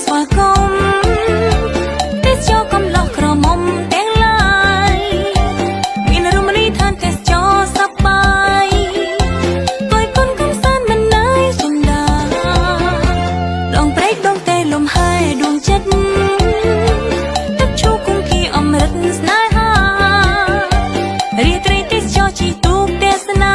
ស្វាគមន៍ទេសចរកំឡោះក្រមុំទាំងឡាយមានរមណីយដ្ឋានទេសចរសប្បាយគយគុណកំសាន្តមិនណាយចិនដាដងព្រែកដងតែលំហែដួងចិត្តទឹកឈូគង្គីអមរិតស្នេហារាត្រីទេសចរជីទូកទេសនា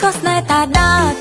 ក៏ស្នេហ៍តាដា